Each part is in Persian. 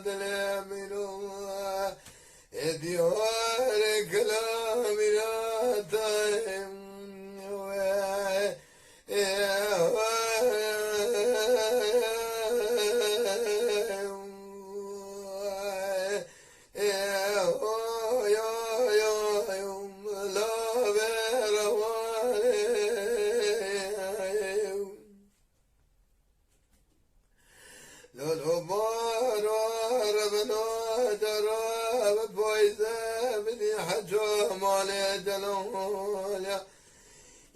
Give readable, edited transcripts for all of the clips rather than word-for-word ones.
دلم رو دیار کلامی را تایم لولو بارو ربنا جراب بويزة مني حجو مالي جلوليا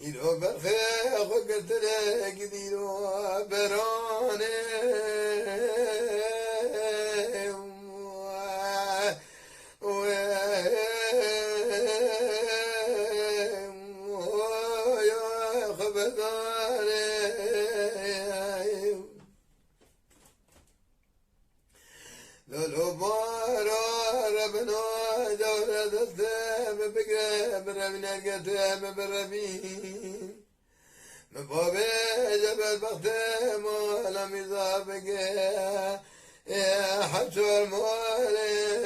إلو برخي قلت لك ديرو براني ويا خبداني لولو بارو ربنا دولة الثام بقرب ربنا القتام بربين مبابي جبل بختام ولم يضابق يا حجو المولم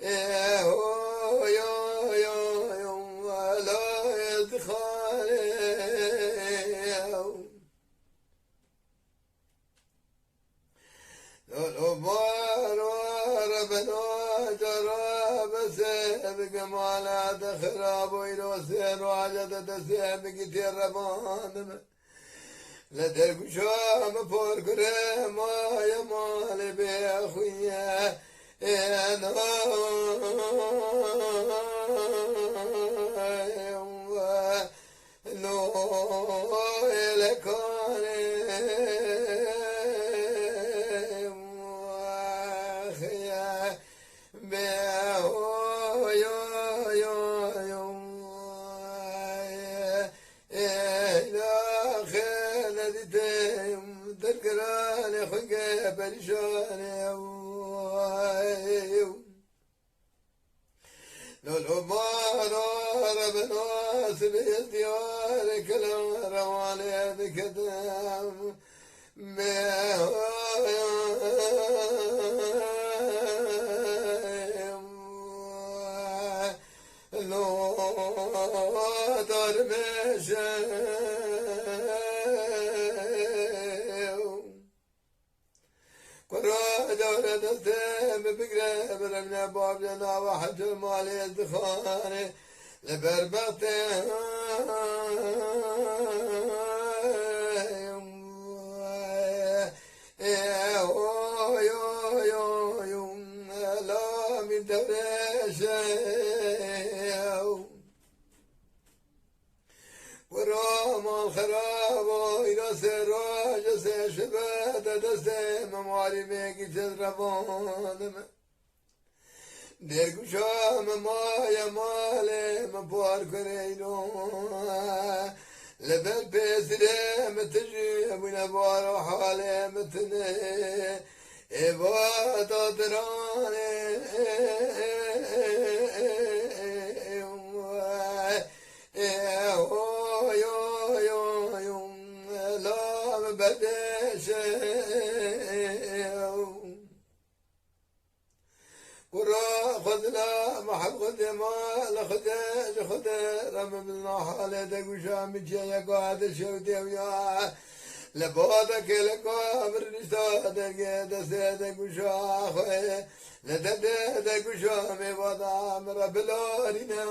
يا هو يوم ولا يدخل لولو بارو ربنا جراب سيبك مالا دخراب ويلو سير وعجد تسيبك تير ربانم لدرك شام فور كريم يا مالي بأخويا يا نو لكاني تذكراني خنقه برشاني لولو بارو ربنا سبي الديار كلام رواني بكدام لو دار دولة الثام بقرب رمنا باب جنا واحد مالي الدخاني لبربطي لا من دوريش ورام الخراب وإلى سراج سيشبات دستم مالي ميكي تزربانم درگو شام مایا ماله مبار کنیلو لبن پیسره متجیب نبار و حاله متنه ایواتا درانه لام بدشه قرا خذنا محب خذ مال خذ رم بالنا حاله دقو شام جاي قاعد شوتي ويا لبادك لقابر نشتا دقي دقو شاخ لدد دقو شام وضع مر بلارنا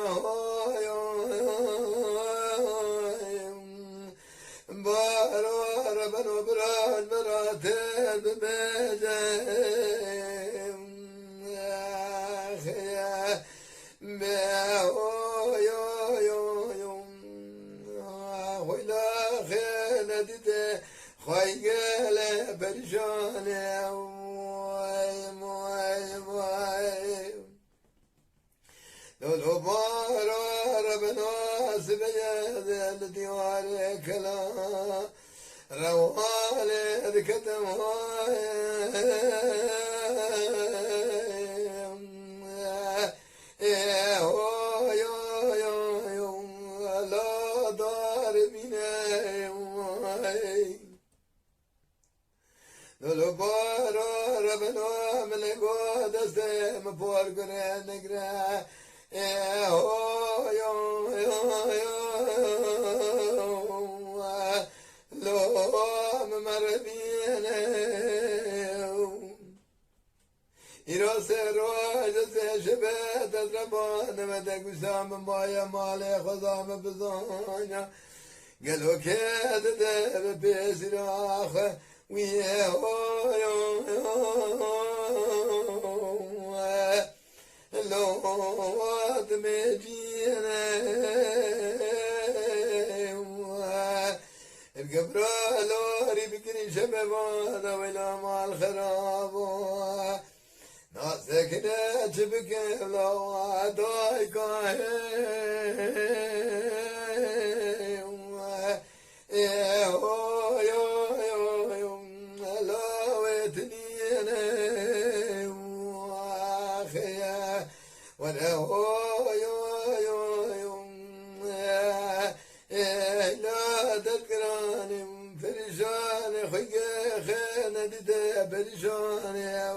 بارو ربنا براد مراتب بجم خيال برشانه لولو بارو ربنا سبيد الديوار كلا روالي ذكتم لا دار بنا دستم پر کنه نگره لام مربینه ایراس روز شبه تدربان و دگوشم مای مال خدام بزانیا گلو که ده به پیش راخ ویه لوات مجینه القبرة لوري بكري شبابانا ولا مال خرابو ناسك نجبك لو عداي وانا لا تذكراني فرشان خيا خينا دي فرشان يا